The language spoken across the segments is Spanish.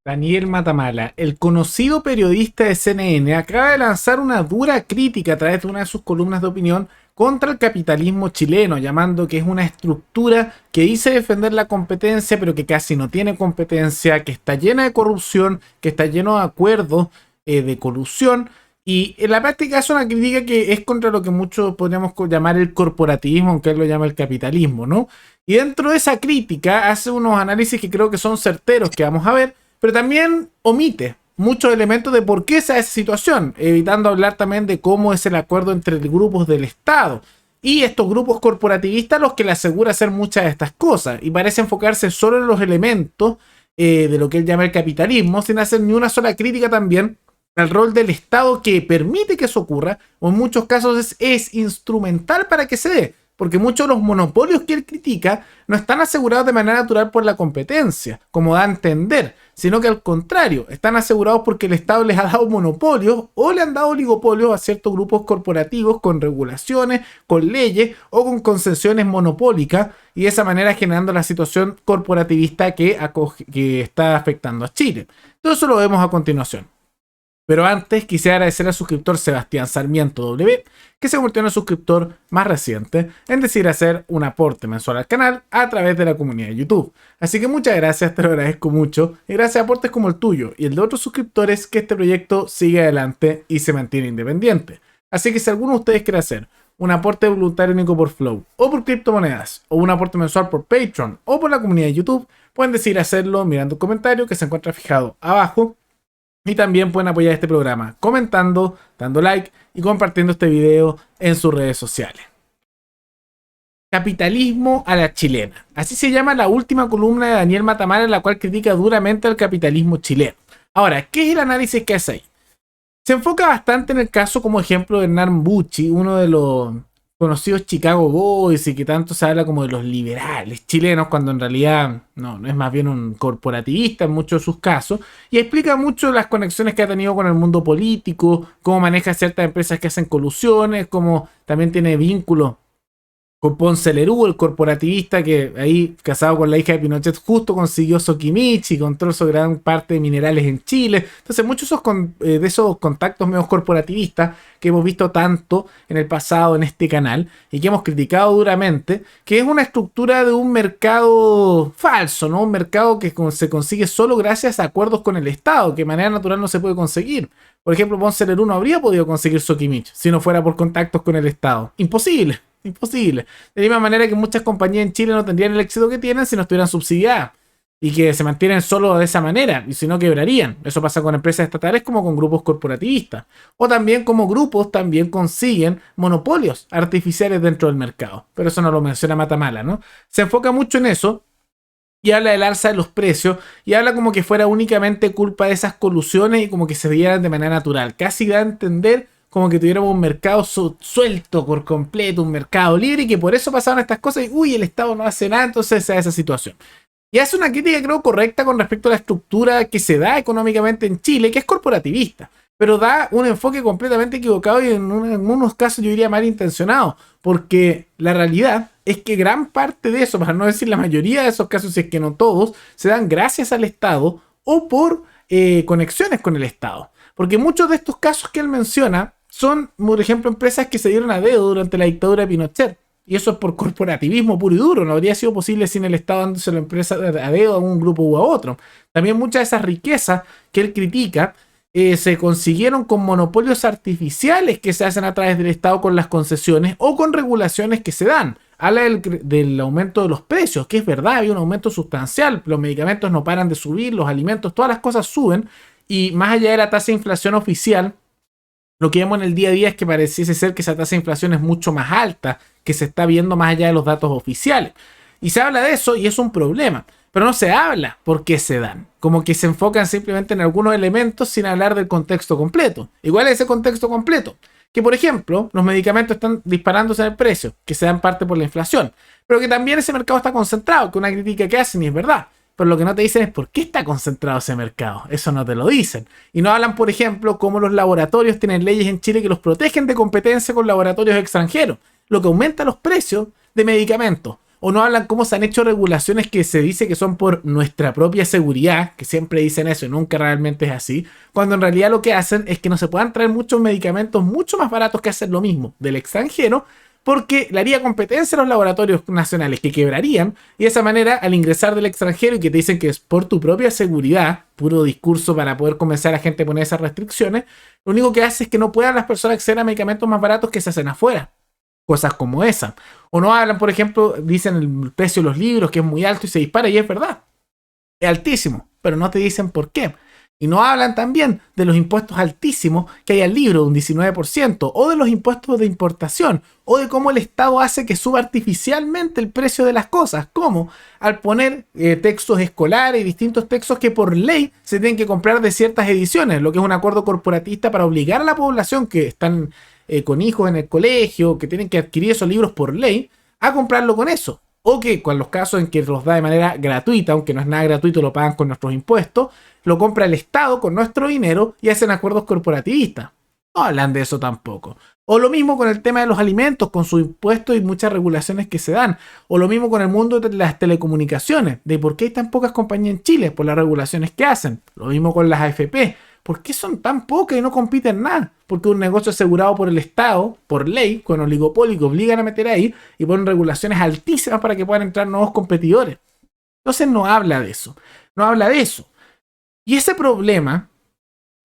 Daniel Matamala, el conocido periodista de CNN, acaba de lanzar una dura crítica a través de una de sus columnas de opinión contra el capitalismo chileno, llamando que es una estructura que dice defender la competencia, pero que casi no tiene competencia, que está llena de corrupción, que está lleno de acuerdos de colusión. Y en la práctica es una crítica que es contra lo que muchos podríamos llamar el corporativismo, aunque él lo llama el capitalismo, ¿no? Y dentro de esa crítica hace unos análisis que creo que son certeros, que vamos a ver, pero también omite muchos elementos de por qué se da esa situación, evitando hablar también de cómo es el acuerdo entre grupos del Estado y estos grupos corporativistas los que le asegura hacer muchas de estas cosas, y parece enfocarse solo en los elementos de lo que él llama el capitalismo, sin hacer ni una sola crítica también al rol del Estado que permite que eso ocurra, o en muchos casos es instrumental para que se dé, porque muchos de los monopolios que él critica no están asegurados de manera natural por la competencia, como da a entender, sino que al contrario, están asegurados porque el Estado les ha dado monopolios o le han dado oligopolios a ciertos grupos corporativos con regulaciones, con leyes o con concesiones monopólicas, y de esa manera generando la situación corporativista que está afectando a Chile. Todo eso lo vemos a continuación. Pero antes quisiera agradecer al suscriptor Sebastián Sarmiento W, que se convirtió en el suscriptor más reciente en decidir hacer un aporte mensual al canal a través de la comunidad de YouTube. Así que muchas gracias, te lo agradezco mucho, y gracias a aportes como el tuyo y el de otros suscriptores que este proyecto sigue adelante y se mantiene independiente. Así que si alguno de ustedes quiere hacer un aporte voluntario único por Flow, o por criptomonedas, o un aporte mensual por Patreon, o por la comunidad de YouTube, pueden decidir hacerlo mirando el comentario que se encuentra fijado abajo. Y también pueden apoyar este programa comentando, dando like y compartiendo este video en sus redes sociales. Capitalismo a la chilena. Así se llama la última columna de Daniel Matamala, en la cual critica duramente al capitalismo chileno. Ahora, ¿qué es el análisis que hace ahí? Se enfoca bastante en el caso como ejemplo de Hernán Bucci, uno de los conocidos Chicago Boys, y que tanto se habla como de los liberales chilenos, cuando en realidad no es más bien un corporativista en muchos de sus casos, y explica mucho las conexiones que ha tenido con el mundo político, cómo maneja ciertas empresas que hacen colusiones, cómo también tiene vínculos con Ponce Lerú, el corporativista que ahí, casado con la hija de Pinochet, justo consiguió Sokimich, controló gran parte de minerales en Chile. Entonces muchos de esos contactos medios corporativistas que hemos visto tanto en el pasado en este canal y que hemos criticado duramente, que es una estructura de un mercado falso, ¿no? Un mercado que se consigue solo gracias a acuerdos con el Estado, que de manera natural no se puede conseguir. Por ejemplo, Ponce Lerú no habría podido conseguir Sokimich si no fuera por contactos con el Estado. Imposible. Imposible. De la misma manera que muchas compañías en Chile no tendrían el éxito que tienen si no estuvieran subsidiadas y que se mantienen solo de esa manera, y si no quebrarían. Eso pasa con empresas estatales como con grupos corporativistas, o también como grupos también consiguen monopolios artificiales dentro del mercado, pero eso no lo menciona Matamala, ¿no? Se enfoca mucho en eso y habla del alza de los precios y habla como que fuera únicamente culpa de esas colusiones y como que se dieran de manera natural. Casi da a entender como que tuviéramos un mercado suelto por completo, un mercado libre, y que por eso pasaban estas cosas y uy, el Estado no hace nada, entonces se da esa situación. Y hace una crítica, creo, correcta con respecto a la estructura que se da económicamente en Chile, que es corporativista, pero da un enfoque completamente equivocado y en unos casos yo diría malintencionado, porque la realidad es que gran parte de eso, para no decir la mayoría de esos casos, si es que no todos, se dan gracias al Estado o por conexiones con el Estado. Porque muchos de estos casos que él menciona son, por ejemplo, empresas que se dieron a dedo durante la dictadura de Pinochet. Y eso es por corporativismo puro y duro. No habría sido posible sin el Estado dándose la empresa a dedo a un grupo u a otro. También muchas de esas riquezas que él critica se consiguieron con monopolios artificiales que se hacen a través del Estado con las concesiones o con regulaciones que se dan. Habla del aumento de los precios, que es verdad, hay un aumento sustancial. Los medicamentos no paran de subir, los alimentos, todas las cosas suben. Y más allá de la tasa de inflación oficial, lo que vemos en el día a día es que pareciese ser que esa tasa de inflación es mucho más alta, que se está viendo más allá de los datos oficiales. Y se habla de eso y es un problema. Pero no se habla por qué se dan. Como que se enfocan simplemente en algunos elementos sin hablar del contexto completo. Igual es ese contexto completo. Que por ejemplo, los medicamentos están disparándose en el precio, que se dan parte por la inflación. Pero que también ese mercado está concentrado, que una crítica que hacen y es verdad. Pero lo que no te dicen es por qué está concentrado ese mercado. Eso no te lo dicen. Y no hablan, por ejemplo, cómo los laboratorios tienen leyes en Chile que los protegen de competencia con laboratorios extranjeros, lo que aumenta los precios de medicamentos. O no hablan cómo se han hecho regulaciones que se dice que son por nuestra propia seguridad, que siempre dicen eso y nunca realmente es así, cuando en realidad lo que hacen es que no se puedan traer muchos medicamentos mucho más baratos que hacer lo mismo del extranjero, porque le haría competencia a los laboratorios nacionales que quebrarían, y de esa manera al ingresar del extranjero y que te dicen que es por tu propia seguridad, puro discurso para poder convencer a la gente a poner esas restricciones, lo único que hace es que no puedan las personas acceder a medicamentos más baratos que se hacen afuera. Cosas como esa. O no hablan, por ejemplo, dicen el precio de los libros que es muy alto y se dispara y es verdad. Es altísimo, pero no te dicen por qué. Y no hablan también de los impuestos altísimos que hay al libro, de un 19%, o de los impuestos de importación, o de cómo el Estado hace que suba artificialmente el precio de las cosas, como al poner textos escolares y distintos textos que por ley se tienen que comprar de ciertas ediciones, lo que es un acuerdo corporatista para obligar a la población que están con hijos en el colegio, que tienen que adquirir esos libros por ley, a comprarlo con eso. O que con los casos en que los da de manera gratuita, aunque no es nada gratuito, lo pagan con nuestros impuestos, lo compra el Estado con nuestro dinero y hacen acuerdos corporativistas. No hablan de eso tampoco. O lo mismo con el tema de los alimentos, con sus impuestos y muchas regulaciones que se dan. O lo mismo con el mundo de las telecomunicaciones, de por qué hay tan pocas compañías en Chile, por las regulaciones que hacen. Lo mismo con las AFP. ¿Por qué son tan pocas y no compiten nada? Porque un negocio asegurado por el Estado, por ley, con oligopolio que obligan a meter ahí y ponen regulaciones altísimas para que puedan entrar nuevos competidores. Entonces no habla de eso. No habla de eso. Y ese problema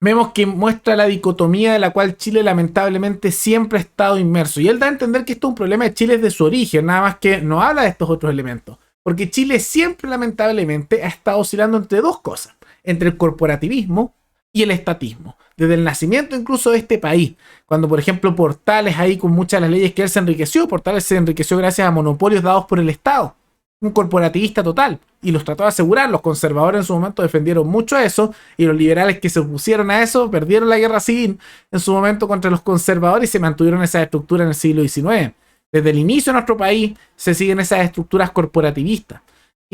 vemos que muestra la dicotomía de la cual Chile lamentablemente siempre ha estado inmerso. Y él da a entender que esto es un problema de Chile desde su origen, nada más que no habla de estos otros elementos. Porque Chile siempre lamentablemente ha estado oscilando entre dos cosas. Entre el corporativismo y el estatismo, desde el nacimiento incluso de este país, cuando por ejemplo Portales ahí con muchas de las leyes que él se enriqueció, Portales se enriqueció gracias a monopolios dados por el Estado, un corporativista total, y los trató de asegurar. Los conservadores en su momento defendieron mucho eso, y los liberales que se opusieron a eso perdieron la guerra civil en su momento contra los conservadores y se mantuvieron esas estructuras en el siglo XIX. Desde el inicio de nuestro país se siguen esas estructuras corporativistas.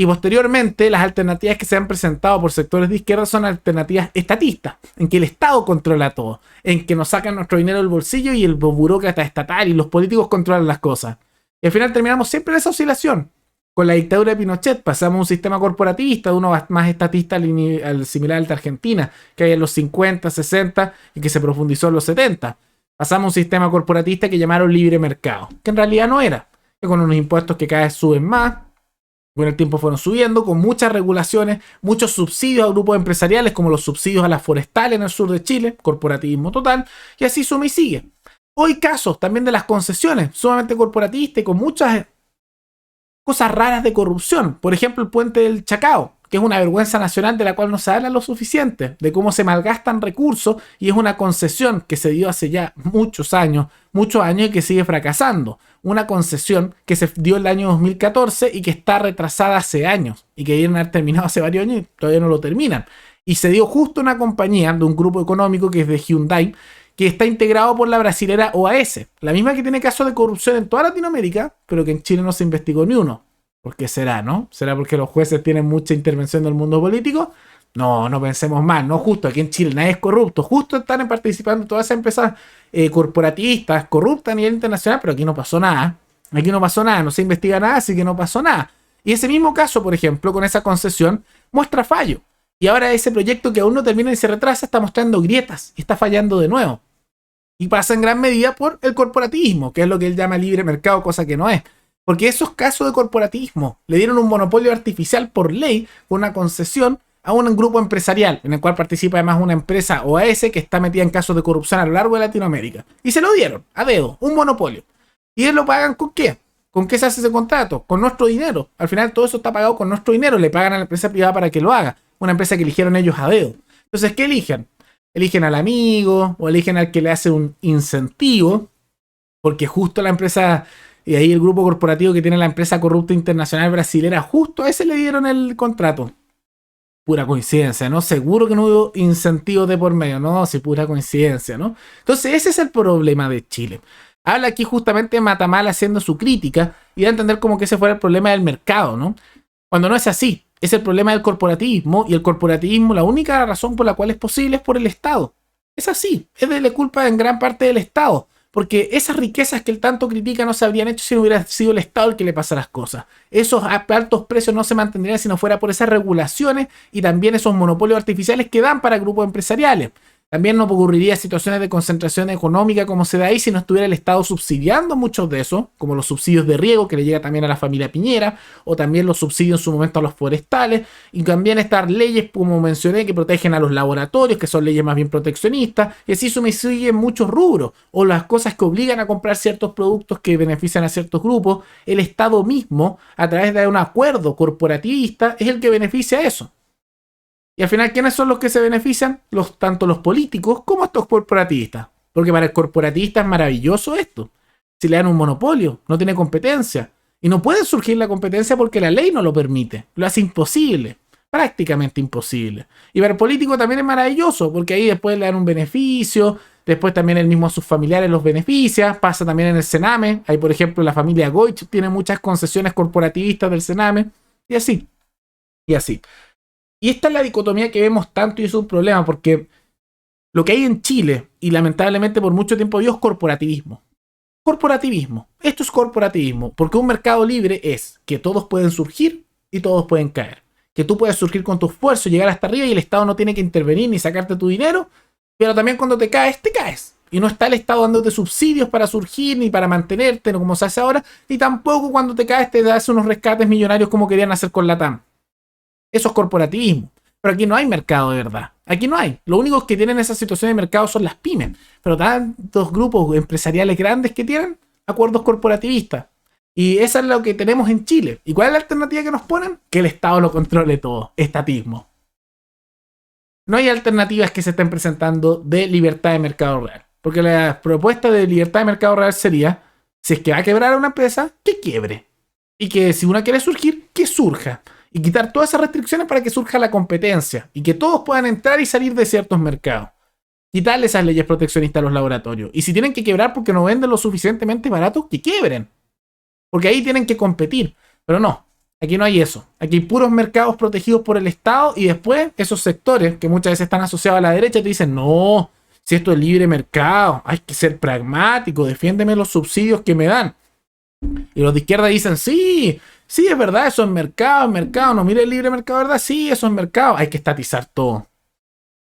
Y posteriormente, las alternativas que se han presentado por sectores de izquierda son alternativas estatistas, en que el Estado controla todo, en que nos sacan nuestro dinero del bolsillo y el burócrata estatal y los políticos controlan las cosas. Y al final terminamos siempre en esa oscilación. Con la dictadura de Pinochet pasamos a un sistema corporativista, de uno más estatista al similar al de Argentina, que hay en los 50, 60 y que se profundizó en los 70. Pasamos a un sistema corporatista que llamaron libre mercado, que en realidad no era, que con unos impuestos que cada vez suben más, con el tiempo fueron subiendo, con muchas regulaciones, muchos subsidios a grupos empresariales, como los subsidios a las forestales en el sur de Chile, corporativismo total, y así suma y sigue. Hoy casos también de las concesiones, sumamente corporativistas y con muchas cosas raras de corrupción. Por ejemplo, el puente del Chacao, que es una vergüenza nacional de la cual no se habla lo suficiente, de cómo se malgastan recursos, y es una concesión que se dio hace ya muchos años y que sigue fracasando. Una concesión que se dio en el año 2014 y que está retrasada hace años, y que debieron haber terminado hace varios años y todavía no lo terminan. Y se dio justo una compañía de un grupo económico que es de Hyundai, que está integrado por la brasilera OAS, la misma que tiene casos de corrupción en toda Latinoamérica, pero que en Chile no se investigó ni uno. ¿Por qué será, no? ¿Será porque los jueces tienen mucha intervención del mundo político? No, no pensemos mal, no, justo aquí en Chile nadie es corrupto, justo están participando todas esas empresas corporativistas corruptas a nivel internacional, pero aquí no pasó nada. Aquí no pasó nada, no se investiga nada, así que no pasó nada. Y ese mismo caso, por ejemplo, con esa concesión, muestra fallo. Y ahora ese proyecto que aún no termina y se retrasa está mostrando grietas y está fallando de nuevo. Y pasa en gran medida por el corporativismo, que es lo que él llama libre mercado, cosa que no es. Porque esos casos de corporativismo le dieron un monopolio artificial por ley con una concesión a un grupo empresarial, en el cual participa además una empresa OAS que está metida en casos de corrupción a lo largo de Latinoamérica. Y se lo dieron, a dedo, un monopolio. ¿Y ellos lo pagan con qué? ¿Con qué se hace ese contrato? Con nuestro dinero. Al final todo eso está pagado con nuestro dinero, le pagan a la empresa privada para que lo haga. Una empresa que eligieron ellos a dedo. Entonces, ¿qué eligen? Eligen al amigo o eligen al que le hace un incentivo, porque justo la empresa, y ahí el grupo corporativo que tiene la empresa corrupta internacional brasilera, justo a ese le dieron el contrato. Pura coincidencia, ¿no? Seguro que no hubo incentivos de por medio, ¿no? Sí, pura coincidencia, ¿no? Entonces ese es el problema de Chile. Habla aquí justamente Matamal haciendo su crítica y da a entender como que ese fuera el problema del mercado, ¿no? Cuando no es así. Es el problema del corporativismo, y el corporativismo, la única razón por la cual es posible es por el Estado. Es así, es de la culpa en gran parte del Estado. porque esas riquezas que él tanto critica no se habrían hecho si no hubiera sido el Estado el que le pasa las cosas. Esos altos precios no se mantendrían si no fuera por esas regulaciones y también esos monopolios artificiales que dan para grupos empresariales. También no ocurriría situaciones de concentración económica como se da ahí si no estuviera el Estado subsidiando muchos de esos, como los subsidios de riego que le llega también a la familia Piñera, o también los subsidios en su momento a los forestales, y también estas leyes, como mencioné, que protegen a los laboratorios, que son leyes más bien proteccionistas, y así se me siguen muchos rubros, o las cosas que obligan a comprar ciertos productos que benefician a ciertos grupos. El Estado mismo, a través de un acuerdo corporativista, es el que beneficia eso. Y al final, ¿quiénes son los que se benefician? Tanto los políticos como estos corporativistas. Porque para el corporativista es maravilloso esto. Si le dan un monopolio, no tiene competencia. Y no puede surgir la competencia porque la ley no lo permite. Lo hace imposible. Prácticamente imposible. Y para el político también es maravilloso, porque ahí después le dan un beneficio. Después también él mismo a sus familiares los beneficia. Pasa también en el Sename. Ahí, por ejemplo, la familia Goich tiene muchas concesiones corporativistas del Sename. Y así. Y así. Y esta es la dicotomía que vemos tanto y es un problema porque lo que hay en Chile, y lamentablemente por mucho tiempo vio, es corporativismo. Corporativismo. Esto es corporativismo. Porque un mercado libre es que todos pueden surgir y todos pueden caer. Que tú puedes surgir con tu esfuerzo, llegar hasta arriba y el Estado no tiene que intervenir ni sacarte tu dinero. Pero también cuando te caes, te caes. Y no está el Estado dándote subsidios para surgir ni para mantenerte, como se hace ahora. Y tampoco cuando te caes te das unos rescates millonarios como querían hacer con Latam. Eso es corporativismo. Pero aquí no hay mercado de verdad. Aquí no hay. Lo único que tienen esa situación de mercado son las pymes. Pero tantos grupos empresariales grandes que tienen acuerdos corporativistas. Y eso es lo que tenemos en Chile. ¿Y cuál es la alternativa que nos ponen? Que el Estado lo controle todo. Estatismo. No hay alternativas que se estén presentando de libertad de mercado real. Porque la propuesta de libertad de mercado real sería, si es que va a quebrar una empresa, que quiebre. Y que si una quiere surgir, que surja. Y quitar todas esas restricciones para que surja la competencia y que todos puedan entrar y salir de ciertos mercados. Quitarle esas leyes proteccionistas a los laboratorios. Y si tienen que quebrar porque no venden lo suficientemente barato, que quiebren. Porque ahí tienen que competir. Pero no, aquí no hay eso. Aquí hay puros mercados protegidos por el Estado y después esos sectores que muchas veces están asociados a la derecha te dicen, no, si esto es libre mercado, hay que ser pragmático, defiéndeme los subsidios que me dan. Y los de izquierda dicen, sí, es verdad, eso es mercado, no mire el libre mercado, ¿verdad? Sí, eso es mercado, hay que estatizar todo.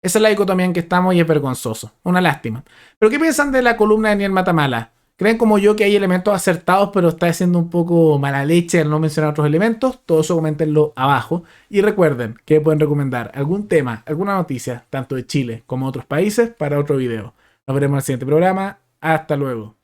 Esa es la dicotomía en que estamos y es vergonzoso, una lástima. ¿Pero qué piensan de la columna de Daniel Matamala? ¿Creen como yo que hay elementos acertados pero está haciendo un poco mala leche al no mencionar otros elementos? Todo eso coméntenlo abajo. Y recuerden que pueden recomendar algún tema, alguna noticia, tanto de Chile como de otros países, para otro video. Nos veremos en el siguiente programa. Hasta luego.